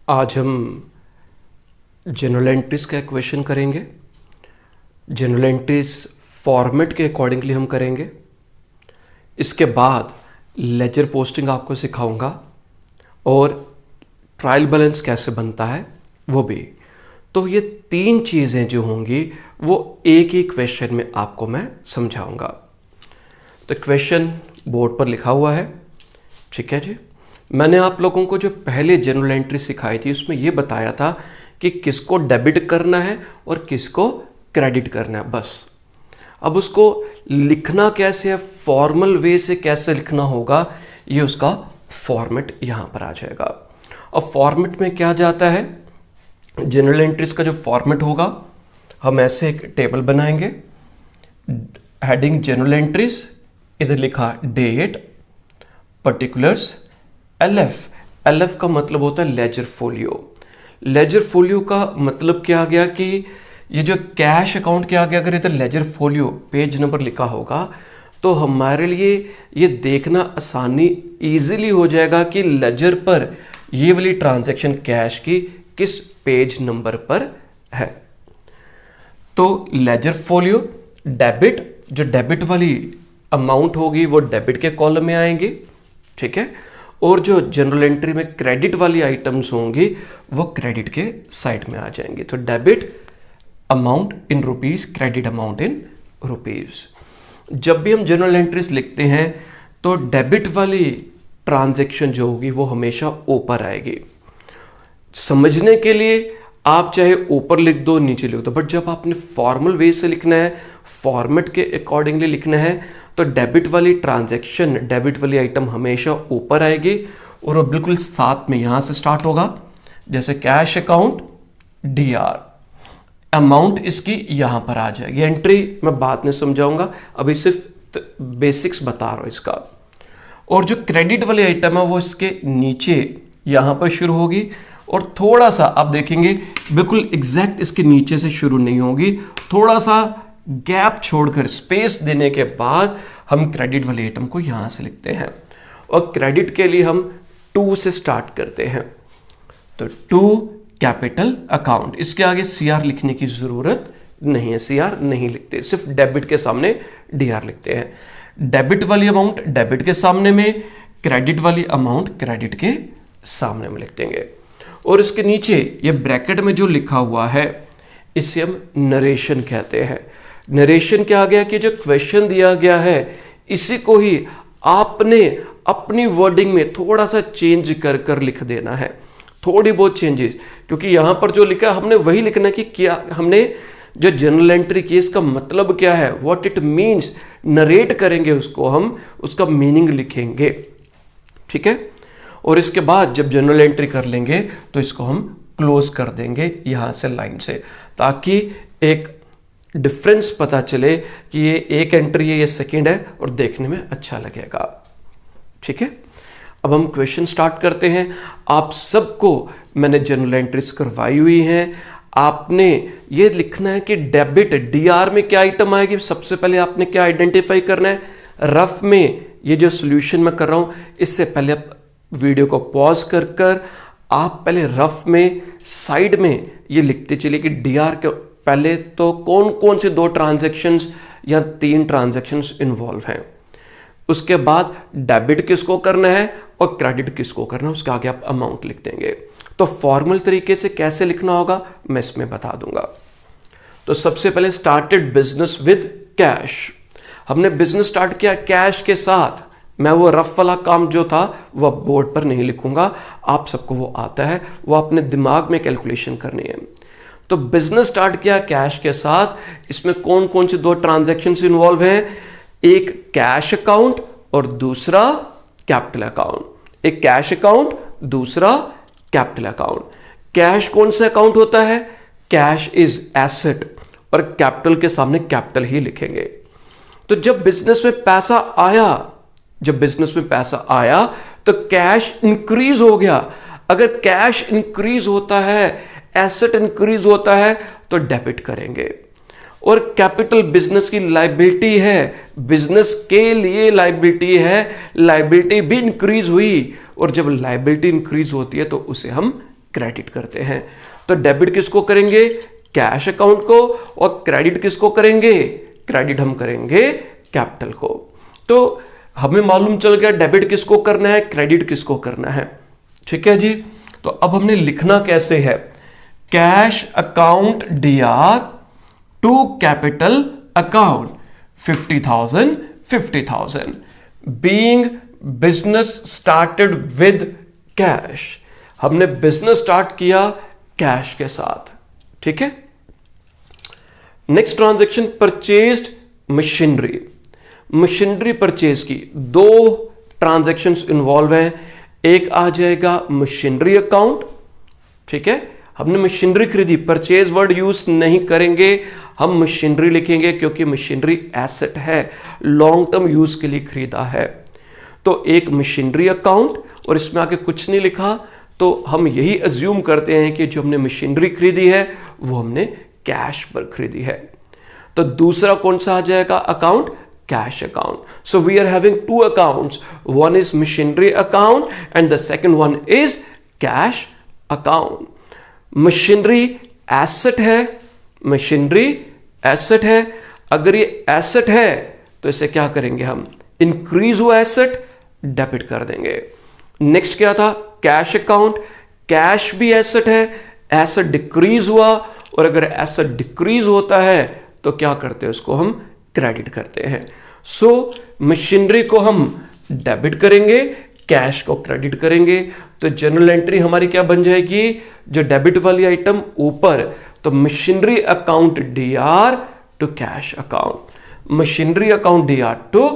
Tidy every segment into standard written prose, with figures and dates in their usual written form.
आज हम general entries का क्वेश्चन करेंगे। जनरल एंट्रीज फॉर्मेट के अकॉर्डिंगली हम करेंगे। इसके बाद लेजर पोस्टिंग आपको सिखाऊंगा और ट्रायल बैलेंस कैसे बनता है वो भी। तो ये तीन चीज़ें जो होंगी वो एक ही क्वेश्चन में आपको मैं समझाऊंगा। तो क्वेश्चन बोर्ड पर लिखा हुआ है, ठीक है जी। मैंने आप लोगों को जो पहले जनरल एंट्री सिखाई थी उसमें ये बताया था कि किसको डेबिट करना है और किसको क्रेडिट करना है, बस। अब उसको लिखना कैसे है, फॉर्मल वे से कैसे लिखना होगा, ये उसका फॉर्मेट यहां पर आ जाएगा। अब फॉर्मेट में क्या जाता है, जनरल एंट्रीज का जो फॉर्मेट होगा, हम ऐसे एक टेबल बनाएंगे। हेडिंग जनरल एंट्रीज, इधर लिखा डेट, पर्टिकुलर्स, एलएफ का मतलब होता है लेजर फोलियो। लेजर फोलियो का मतलब क्या आ गया कि ये जो कैश अकाउंट के आगे अगर इधर लेजर फोलियो पेज नंबर लिखा होगा तो हमारे लिए ये देखना आसानी इजीली हो जाएगा कि लेजर पर ये वाली ट्रांजैक्शन कैश की किस पेज नंबर पर है। तो लेजर फोलियो डेबिट, जो डेबिट वाली अमाउंट होगी वो डेबिट के कॉलम में आएंगे, ठीक है। और जो जनरल एंट्री में क्रेडिट वाली आइटम्स होंगी वो क्रेडिट के साइड में आ जाएंगे। तो debit amount in rupees, credit amount in rupees. जब भी हम जनरल एंट्रीज लिखते हैं तो डेबिट वाली ट्रांजैक्शन जो होगी वो हमेशा ऊपर आएगी। समझने के लिए आप चाहे ऊपर लिख दो नीचे लिख दो, बट जब आपने फॉर्मल वे से लिखना है, फॉर्मेट के अकॉर्डिंगली लिखना है, तो डेबिट वाली ट्रांजैक्शन, डेबिट वाली आइटम हमेशा ऊपर आएगी और वो बिल्कुल साथ में यहां से स्टार्ट होगा। जैसे कैश अकाउंट डीआर, अमाउंट इसकी यहां पर आ जाएगी। एंट्री मैं बाद में समझाऊंगा, अभी सिर्फ बेसिक्स बता रहा हूं इसका। और जो क्रेडिट वाली आइटम है वो इसके नीचे यहां पर शुरू होगी और थोड़ा सा आप देखेंगे बिल्कुल एग्जैक्ट इसके नीचे से शुरू नहीं होगी, थोड़ा सा गैप छोड़कर स्पेस देने के बाद हम क्रेडिट वाले आइटम को यहां से लिखते हैं। और क्रेडिट के लिए हम टू से स्टार्ट करते हैं। तो टू कैपिटल अकाउंट, इसके आगे सीआर लिखने की जरूरत नहीं है, सीआर नहीं लिखते, सिर्फ डेबिट के सामने डीआर लिखते हैं। डेबिट वाली अमाउंट डेबिट के सामने में, क्रेडिट वाली अमाउंट क्रेडिट के सामने में लिख देंगे। और इसके नीचे ये ब्रैकेट में जो लिखा हुआ है इसे हम नरेशन कहते हैं। नरेशन क्या आ गया कि जो क्वेश्चन दिया गया है इसी को ही आपने अपनी वर्डिंग में थोड़ा सा चेंज कर कर लिख देना है, थोड़ी बहुत चेंजेस, क्योंकि यहां पर जो लिखा हमने वही लिखना कि क्या हमने जो जनरल एंट्री की इसका मतलब क्या है, व्हाट इट मीन्स, नरेट करेंगे उसको, हम उसका मीनिंग लिखेंगे, ठीक है। और इसके बाद जब जनरल एंट्री कर लेंगे तो इसको हम क्लोज कर देंगे यहां से लाइन से, ताकि एक डिफरेंस पता चले कि ये एक एंट्री है, ये सेकंड है और देखने में अच्छा लगेगा, ठीक है। अब हम क्वेश्चन स्टार्ट करते हैं। आप सबको मैंने जनरल एंट्रीज करवाई हुई हैं। आपने ये लिखना है कि डेबिट डीआर में क्या आइटम आएगी। सबसे पहले आपने क्या आइडेंटिफाई करना है, रफ में ये जो सोल्यूशन मैं कर रहा हूं इससे पहले आप वीडियो को पॉज कर कर आप पहले रफ में साइड में ये लिखते चलिए कि डीआर के पहले तो कौन कौन से दो ट्रांजैक्शंस या तीन ट्रांजैक्शंस इन्वॉल्व हैं, उसके बाद डेबिट किसको करना है और क्रेडिट किसको करना है, उसके आगे आप अमाउंट लिख देंगे। तो फॉर्मल तरीके से कैसे लिखना होगा मैं इसमें बता दूंगा। तो सबसे पहले स्टार्टेड बिजनेस विद कैश, हमने बिजनेस स्टार्ट किया कैश के साथ। मैं वो रफ वाला काम जो था वो बोर्ड पर नहीं लिखूंगा, आप सबको वो आता है, वो अपने दिमाग में कैलकुलेशन करनी है। तो बिजनेस स्टार्ट किया कैश के साथ। इसमें कौन कौन से दो ट्रांजैक्शंस इन्वॉल्व हैं, एक कैश अकाउंट और दूसरा कैपिटल अकाउंट। एक कैश अकाउंट, दूसरा कैपिटल अकाउंट। कैश कौन सा अकाउंट होता है, कैश इज एसेट, और कैपिटल के सामने कैपिटल ही लिखेंगे। तो जब बिजनेस में पैसा आया, जब बिजनेस में पैसा आया तो कैश इंक्रीज हो गया। अगर कैश इंक्रीज होता है, एसेट इंक्रीज होता है तो डेबिट करेंगे। और कैपिटल बिजनेस की लायबिलिटी है, बिजनेस के लिए लायबिलिटी है, लायबिलिटी भी इंक्रीज हुई और जब लायबिलिटी इंक्रीज होती है तो उसे हम क्रेडिट करते हैं। तो डेबिट किसको करेंगे? कैश अकाउंट को। और क्रेडिट किसको करेंगे? क्रेडिट हम करेंगे कैपिटल को। तो हमें मालूम चल गया डेबिट किसको करना है, क्रेडिट किसको करना है। ठीक है जी। तो अब हमने लिखना कैसे है? Cash account DR to capital account 50,000 being business started with cash. हमने बिजनेस स्टार्ट किया कैश के साथ। ठीक है। Next transaction purchased machinery. Machinery purchase की 2 ट्रांजैक्शंस इन्वॉल्व हैं। एक आ जाएगा मशीनरी अकाउंट। ठीक है। हमने मशीनरी खरीदी, परचेज वर्ड यूज नहीं करेंगे, हम मशीनरी लिखेंगे क्योंकि मशीनरी एसेट है, लॉन्ग टर्म यूज के लिए खरीदा है। तो एक मशीनरी अकाउंट, और इसमें आगे कुछ नहीं लिखा, तो हम यही अज्यूम करते हैं कि जो हमने मशीनरी खरीदी है वो हमने कैश पर खरीदी है। तो दूसरा कौन सा आ जाएगा account? Cash account. So we are having 2 accounts. One is machinery account and the second one is cash account. Machinery asset है, मशीनरी एसेट है। अगर ये एसेट है तो इसे क्या करेंगे हम? इंक्रीज हुआ एसेट डेबिट कर देंगे। नेक्स्ट क्या था? Cash account. कैश भी एसेट है, एसेट डिक्रीज हुआ, और अगर एसेट डिक्रीज होता है तो क्या करते हैं? उसको हम क्रेडिट करते हैं। सो मशीनरी को हम डेबिट करेंगे, कैश को क्रेडिट करेंगे। तो जनरल एंट्री हमारी क्या बन जाएगी? जो डेबिट वाली आइटम ऊपर, तो machinery account DR to cash account, machinery account DR to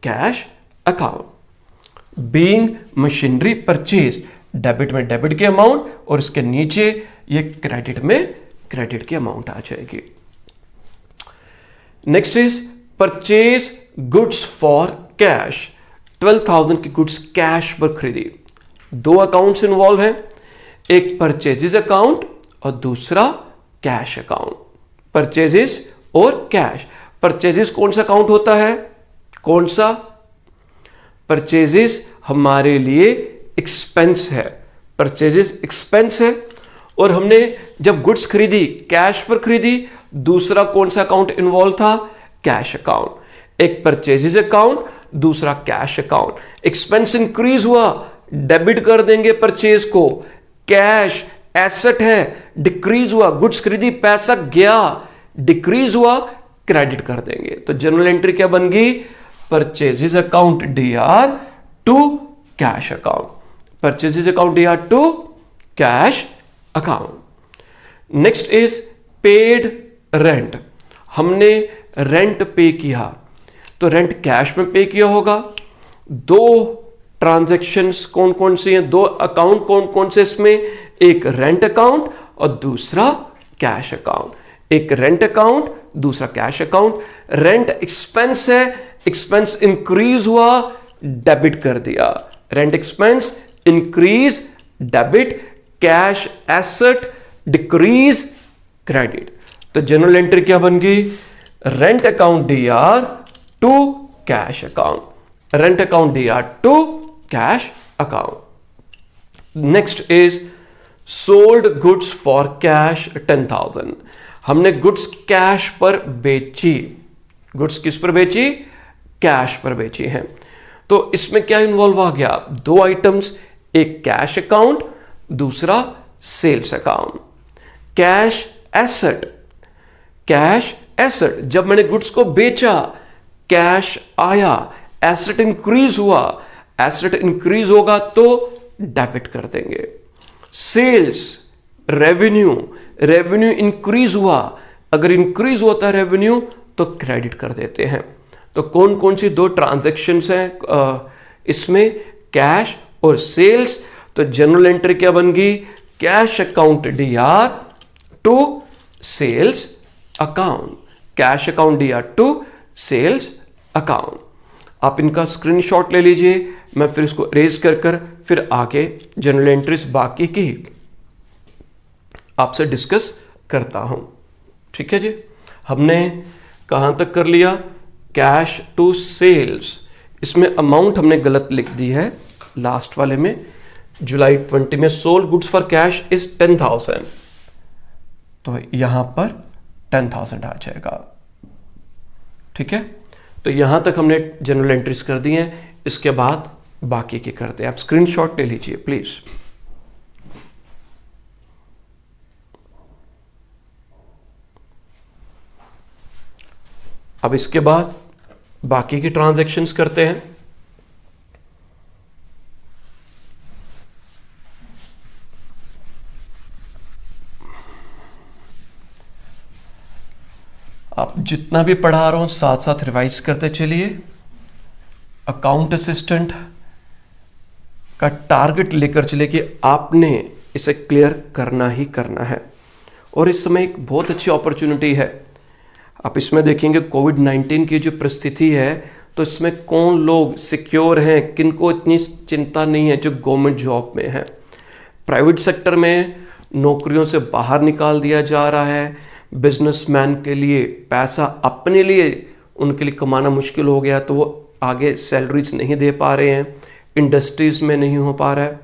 cash account. Being machinery purchase, debit में डेबिट की अमाउंट और इसके नीचे ये क्रेडिट में क्रेडिट की अमाउंट आ जाएगी। Next is purchase goods for cash. 12,000 की गुड्स कैश पर खरीदी। 2 अकाउंट्स इन्वॉल्व हैं, एक परचेजेस अकाउंट और दूसरा कैश अकाउंट। परचेजेस और कैश। परचेजेस कौन सा अकाउंट होता है? कौन सा? परचेजेस हमारे लिए एक्सपेंस है, परचेजेस एक्सपेंस है। और हमने जब गुड्स खरीदी कैश पर खरीदी, दूसरा कौन सा अकाउंट इन्वॉल्व था? Cash account. एक परचेजेस अकाउंट, दूसरा कैश अकाउंट। एक्सपेंस इंक्रीज हुआ, डेबिट कर देंगे परचेज को। कैश एसेट है, डिक्रीज हुआ, गुड्स खरीदी, पैसा गया, डिक्रीज हुआ, क्रेडिट कर देंगे। तो जनरल एंट्री क्या बन गई? Purchases account DR to cash account, purchases account DR to cash account. Next is paid rent. हमने रेंट पे किया, तो रेंट कैश में पे किया होगा। 2 ट्रांजैक्शंस कौन कौन सी हैं? 2 अकाउंट कौन कौन से इसमें? एक रेंट अकाउंट और दूसरा कैश अकाउंट। एक रेंट अकाउंट, दूसरा कैश अकाउंट। रेंट एक्सपेंस है, एक्सपेंस इंक्रीज हुआ, डेबिट कर दिया। Rent expense increase, debit. Cash asset decrease, credit. तो जनरल एंट्री क्या बन गई? Rent account DR to cash account, rent account DR to cash account. Next is sold goods for cash 10,000। हमने goods cash पर बेची। Goods किस पर बेची? कैश पर बेची हैं। तो इसमें क्या इन्वॉल्व आ गया? 2 आइटम्स, एक कैश अकाउंट, दूसरा sales account. Cash asset, cash asset. जब मैंने गुड्स को बेचा, कैश आया, एसेट इंक्रीज हुआ, एसेट इंक्रीज होगा तो डेबिट कर देंगे। सेल्स रेवेन्यू, रेवेन्यू इंक्रीज हुआ, अगर इंक्रीज होता है रेवेन्यू तो क्रेडिट कर देते हैं। तो कौन कौन सी 2 ट्रांजैक्शंस हैं इसमें? कैश और सेल्स। तो जनरल एंट्री क्या बन गई? Cash account DR to sales account, cash account DR to sales account. आप इनका स्क्रीनशॉट ले लीजिए, मैं फिर इसको इरेज कर फिर आगे जनरल एंट्रीज बाकी की आपसे डिस्कस करता हूं। ठीक है जी। हमने कहां तक कर लिया? Cash to sales. इसमें अमाउंट हमने गलत लिख दी है लास्ट वाले में, जुलाई 20 में sold goods for cash is 10,000, तो यहां पर 10,000 आ जाएगा। ठीक है, तो यहां तक हमने जनरल एंट्रीज कर दी हैं। इसके बाद बाकी के करते हैं। आप स्क्रीनशॉट ले लीजिए प्लीज। अब इसके बाद बाकी की ट्रांजैक्शंस करते हैं। आप जितना भी पढ़ा रहा हूं साथ साथ रिवाइज करते चलिए। अकाउंट असिस्टेंट का टारगेट लेकर चलिए कि आपने इसे क्लियर करना ही करना है। और इस समय एक बहुत अच्छी अपॉर्चुनिटी है। आप इसमें देखेंगे कोविड-19 की जो परिस्थिति है, तो इसमें कौन लोग सिक्योर हैं, किनको इतनी चिंता नहीं है जो गवर्नमेंट जॉब में है। प्राइवेट सेक्टर में नौकरियों से बाहर निकाल दिया जा रहा है। बिजनेसमैन के लिए पैसा अपने लिए उनके लिए कमाना मुश्किल हो गया, तो वो आगे सैलरीज नहीं दे पा रहे हैं, इंडस्ट्रीज में नहीं हो पा रहा है।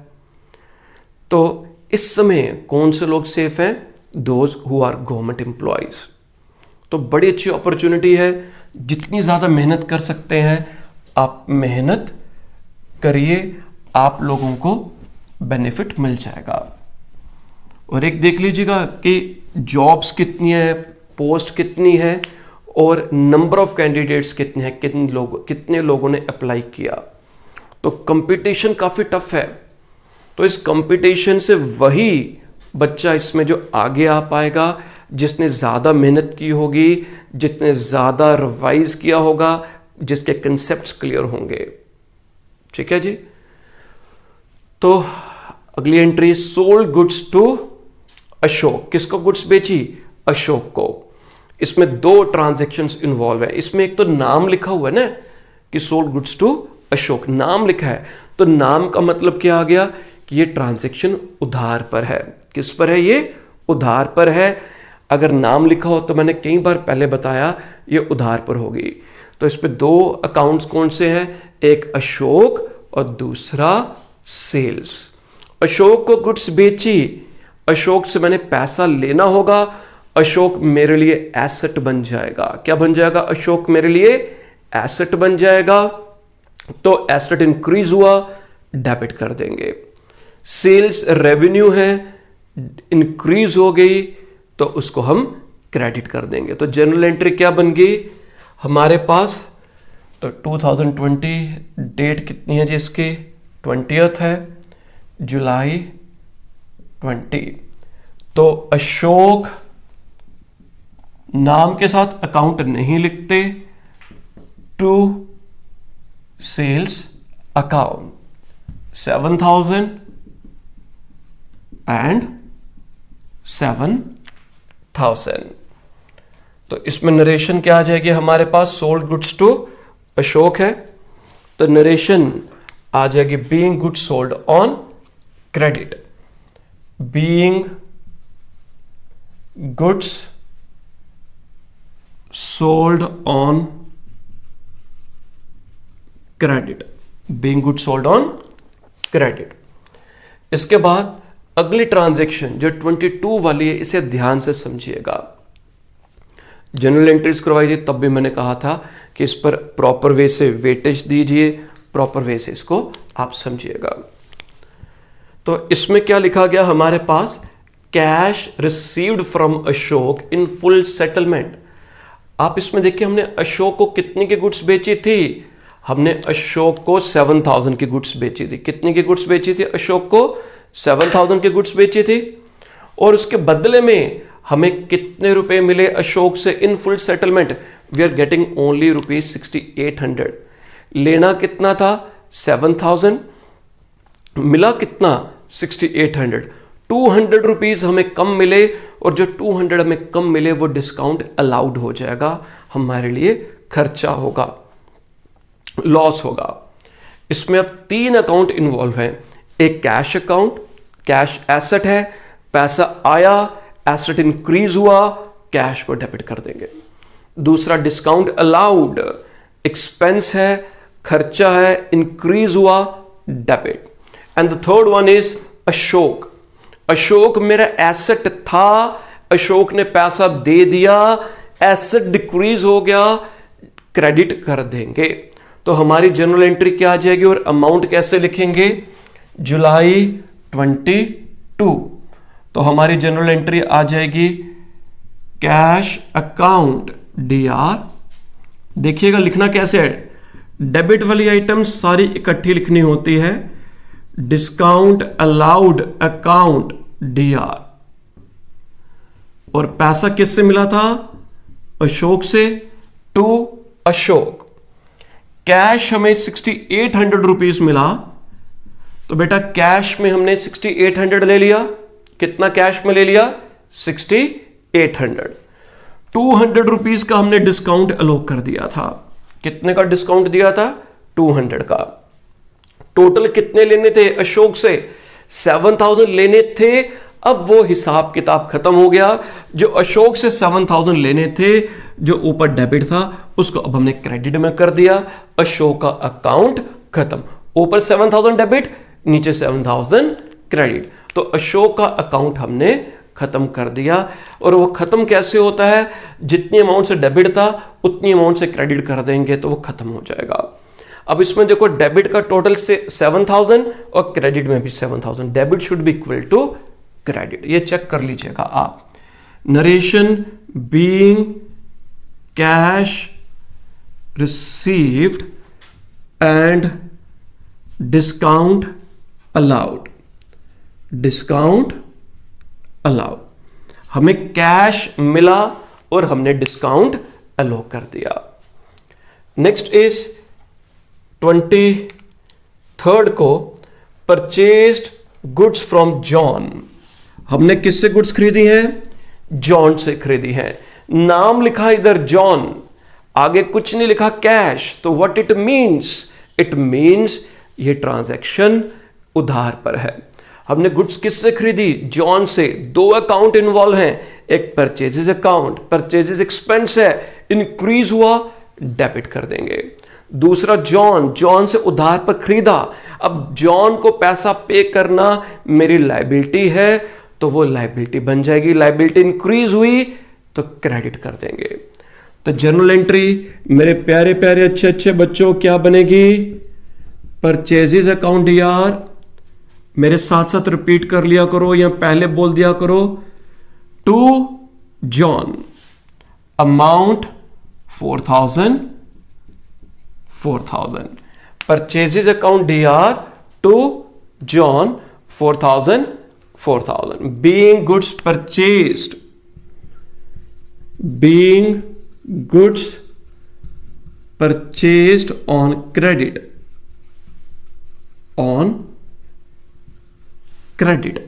तो इस समय कौन से लोग सेफ हैं? Those who are government employees. तो बड़ी अच्छी अपॉर्चुनिटी है। जितनी ज़्यादा मेहनत कर सकते हैं आप मेहनत करिए, आप लोगों को बेनिफिट मिल जाएगा। और एक देख लीजिएगा कि जॉब्स कितनी है, पोस्ट कितनी है और नंबर ऑफ कैंडिडेट्स कितने हैं, कितने लोगों ने अप्लाई किया। तो कंपटीशन काफ़ी टफ है। तो इस कंपटीशन से वही बच्चा इसमें जो आगे आ पाएगा जिसने ज़्यादा मेहनत की होगी, जितने ज़्यादा रिवाइज किया होगा, जिसके कंसेप्ट्स क्लियर होंगे। ठीक है जी। तो अगली entry, sold goods to Ashok. किसको गुड्स बेची? अशोक को। इसमें दो ट्रांजैक्शंस इन्वॉल्व है। इसमें एक तो नाम लिखा हुआ है ना कि सोल्ड गुड्स टू अशोक, नाम लिखा है। तो नाम का मतलब क्या आ गया कि ये ट्रांजैक्शन उधार पर है। किस पर है? ये उधार पर है। अगर नाम लिखा हो तो मैंने कई बार पहले बताया ये उधार पर होगी। तो इस पे दो अकाउंट्स कौन से हैं? एक अशोक और दूसरा सेल्स। अशोक को गुड्स बेची, अशोक से मैंने पैसा लेना होगा। अशोक मेरे लिए एसेट बन जाएगा। क्या बन जाएगा? अशोक मेरे लिए एसेट बन जाएगा। तो एसेट इंक्रीज हुआ, डेबिट कर देंगे। सेल्स रेवेन्यू है, इंक्रीज हो गई, तो उसको हम क्रेडिट कर देंगे। तो जनरल एंट्री क्या बन गई हमारे पास? तो 2020 डेट कितनी है जी इसकी? 20th है जुलाई 20। तो अशोक नाम के साथ अकाउंट नहीं लिखते, टू सेल्स अकाउंट 7,000 एंड 7,000। तो इसमें नरेशन क्या आ जाएगी हमारे पास? सोल्ड गुड्स टू अशोक है, तो नरेशन आ जाएगी being goods sold on credit. Being goods sold on credit, being goods sold on credit. इसके बाद अगली ट्रांजैक्शन जो 22 वाली है, इसे ध्यान से समझिएगा। जनरल एंट्रीज करवाई थी तब भी मैंने कहा था कि इस पर प्रॉपर वे से वेटेज दीजिए, प्रॉपर वे से इसको आप समझिएगा। तो इसमें क्या लिखा गया हमारे पास? Cash received from Ashok in full settlement. आप इसमें देखिए हमने अशोक को कितने की गुड्स बेची थी? हमने अशोक को 7,000 की गुड्स बेची थी। कितने की गुड्स बेची थी? अशोक को 7,000 की गुड्स बेची थी। और उसके बदले में हमें कितने रुपए मिले अशोक से in full settlement? We are getting only ₹6,800। लेना कितना था? 7,000, मिला कितना? 6,800। 200 रुपीज हमें कम मिले, और जो 200 हमें कम मिले वो डिस्काउंट अलाउड हो जाएगा, हमारे लिए खर्चा होगा, लॉस होगा। इसमें अब 3 अकाउंट इन्वॉल्व हैं। एक कैश अकाउंट, कैश एसेट है, पैसा आया, एसेट इंक्रीज हुआ, कैश को डेबिट कर देंगे। दूसरा डिस्काउंट अलाउड, एक्सपेंस है, खर्चा है, इंक्रीज हुआ, debit. And the third one is Ashok. Ashok मेरा एसेट था, अशोक ने पैसा दे दिया, एसेट डिक्रीज हो गया, क्रेडिट कर देंगे। तो हमारी जर्नल एंट्री क्या आ जाएगी और अमाउंट कैसे लिखेंगे? जुलाई 22। तो हमारी जनरल एंट्री आ जाएगी कैश अकाउंट DR। देखिएगा लिखना कैसे है, डेबिट वाली आइटम सारी इकट्ठी लिखनी होती है। Discount allowed account DR। और पैसा किससे मिला था? अशोक से, टू अशोक। कैश हमें 6800 रुपीज मिला, तो बेटा कैश में हमने 6800 ले लिया। कितना कैश में ले लिया? 6800। 200 रुपीज का हमने डिस्काउंट अलोक कर दिया था। कितने का डिस्काउंट दिया था? 200 का। टोटल कितने लेने थे अशोक से? 7000 लेने थे। अब वो हिसाब किताब खत्म हो गया। जो अशोक से 7000 लेने थे, जो ऊपर डेबिट था, उसको अब हमने क्रेडिट में कर दिया। अशोक का अकाउंट खत्म। ऊपर 7000 डेबिट, नीचे 7000 क्रेडिट। तो अशोक का अकाउंट हमने खत्म कर दिया। और वो खत्म कैसे होता है? जितनी अमाउंट से डेबिट था उतनी अमाउंट से क्रेडिट कर देंगे तो वो खत्म हो जाएगा। अब इसमें देखो डेबिट का टोटल से 7000 और क्रेडिट में भी 7000। Debit should be equal to credit. ये चेक कर लीजिएगा आप। Narration being cash received and discount allowed. Discount allowed, हमें कैश मिला और हमने डिस्काउंट अलाउ कर दिया। नेक्स्ट इज 23rd को परचेज्ड गुड्स फ्रॉम जॉन। हमने किससे गुड्स खरीदी हैं? जॉन से खरीदी है। नाम लिखा इधर जॉन, आगे कुछ नहीं लिखा कैश। तो what it means? It means ये ट्रांजैक्शन उधार पर है। हमने गुड्स किससे खरीदी? जॉन से। दो अकाउंट इन्वॉल्व हैं, एक परचेजेस अकाउंट, परचेजेस एक्सपेंस है, इंक्रीज हुआ, डेबिट कर देंगे। दूसरा जॉन, जॉन से उधार पर खरीदा। अब जॉन को पैसा पे करना मेरी लायबिलिटी है, तो वो लायबिलिटी बन जाएगी। लायबिलिटी इंक्रीज हुई तो क्रेडिट कर देंगे। तो जर्नल एंट्री मेरे प्यारे प्यारे अच्छे अच्छे बच्चों क्या बनेगी? Purchases account DR। मेरे साथ साथ रिपीट कर लिया करो या पहले बोल दिया करो। To John, amount 4000। Purchases account DR to John 4000। Being goods purchased, being goods purchased on credit, on credit.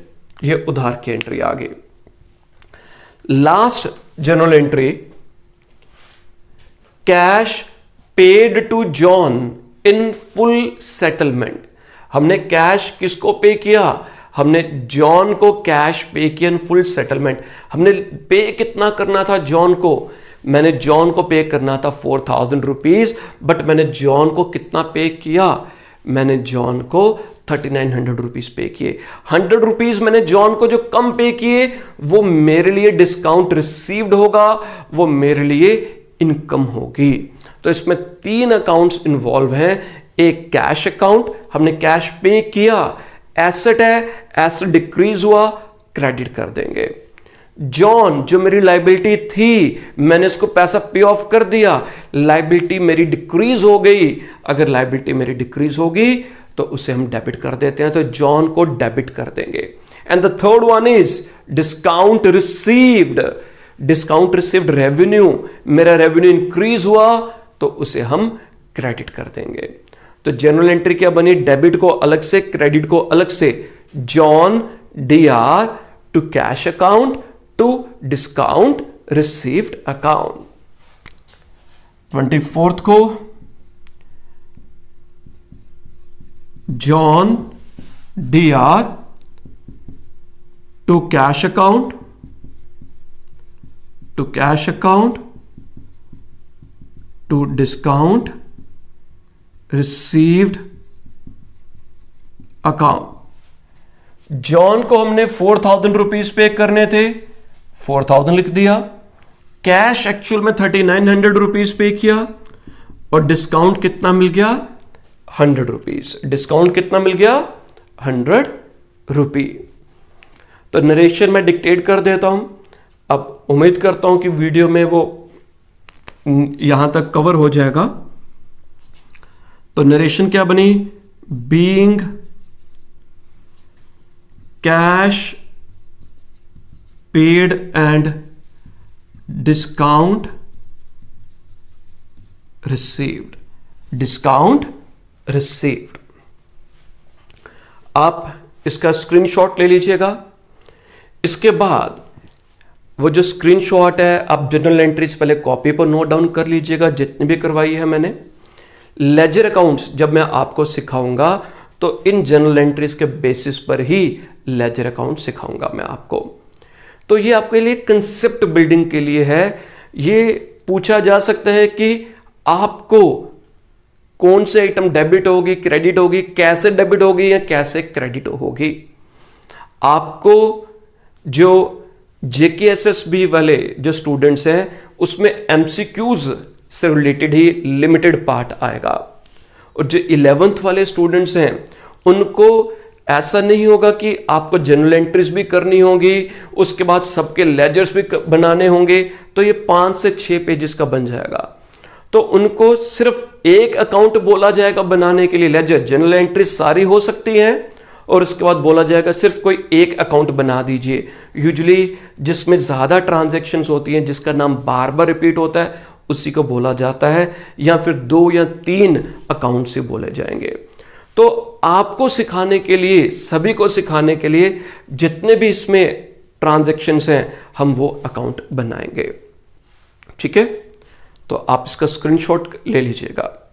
ये उधार की एंट्री आ गई। Last journal entry, cash paid to John in full settlement. हमने कैश किसको पे किया? हमने John को कैश पे किया इन फुल सेटलमेंट। हमने पे कितना करना था जॉन को? मैंने जॉन को पे करना था 4000 रुपीज, बट मैंने जॉन को कितना पे किया? मैंने जॉन को 3900 रुपीज पे किए। 100 रुपीज मैंने जॉन को जो कम पे किए वो मेरे लिए डिस्काउंट रिसीव्ड होगा, वो मेरे लिए इनकम होगी। तो इसमें 3 अकाउंट्स इन्वॉल्व हैं। एक कैश अकाउंट, हमने कैश पे किया, एसेट है, एसेट डिक्रीज हुआ, क्रेडिट कर देंगे। जॉन जो मेरी लायबिलिटी थी, मैंने इसको पैसा पे ऑफ कर दिया, लायबिलिटी मेरी डिक्रीज हो गई। अगर लायबिलिटी मेरी डिक्रीज होगी तो उसे हम डेबिट कर देते हैं, तो जॉन को डेबिट कर देंगे। And the third one is discount received. Discount received revenue, मेरा रेवेन्यू इंक्रीज हुआ तो उसे हम क्रेडिट कर देंगे। तो जनरल एंट्री क्या बनी? डेबिट को अलग से, क्रेडिट को अलग से। John DR to cash account to discount received account. 24th को John DR to cash account, to cash account to discount received account. John को हमने 4,000 रुपीज पे करने थे, 4,000 लिख दिया। कैश एक्चुअल में 3,900 रुपीज पे किया और डिस्काउंट कितना मिल गया, 100 रुपीज। डिस्काउंट कितना मिल गया, 100 रुपी। तो नरेशन मैं डिक्टेट कर देता हूं। अब उम्मीद करता हूं कि वीडियो में वो यहां तक कवर हो जाएगा। तो नरेशन क्या बनी, being cash paid and discount received, discount received. आप इसका स्क्रीनशॉट ले लीजिएगा। इसके बाद वो जो स्क्रीनशॉट है आप जनरल एंट्रीज पहले कॉपी पर नोट डाउन कर लीजिएगा, जितनी भी करवाई है मैंने। लेजर अकाउंट्स जब मैं आपको सिखाऊंगा तो इन जनरल एंट्रीज के बेसिस पर ही लेजर अकाउंट सिखाऊंगा मैं आपको। तो ये आपके लिए कंसेप्ट बिल्डिंग के लिए है। ये पूछा जा सकता है कि आपको कौन से आइटम डेबिट होगी, क्रेडिट होगी, कैसे डेबिट होगी या कैसे क्रेडिट होगी। आपको जो जेकेएसएसबी वाले जो स्टूडेंट्स हैं उसमें एमसीक्यूज से रिलेटेड ही लिमिटेड पार्ट आएगा, और जो 11th वाले स्टूडेंट्स हैं उनको ऐसा नहीं होगा कि आपको जनरल एंट्रीज भी करनी होगी, उसके बाद सबके लेजर्स भी बनाने होंगे। तो ये 5 से 6 पेजेस का बन जाएगा। तो उनको सिर्फ एक अकाउंट बोला जाएगा बनाने के लिए, लेजर जनरल एंट्रीज सारी हो सकती हैं, और उसके बाद बोला जाएगा सिर्फ कोई एक अकाउंट बना दीजिए। यूजुअली जिसमें ज्यादा ट्रांजैक्शंस होती हैं, जिसका नाम बार बार रिपीट होता है, उसी को बोला जाता है, या फिर 2 या 3 अकाउंट से बोले जाएंगे। तो आपको सिखाने के लिए, सभी को सिखाने के लिए जितने भी इसमें ट्रांजैक्शंस हैं हम वो अकाउंट बनाएंगे। ठीक है, तो आप इसका स्क्रीनशॉट ले लीजिएगा।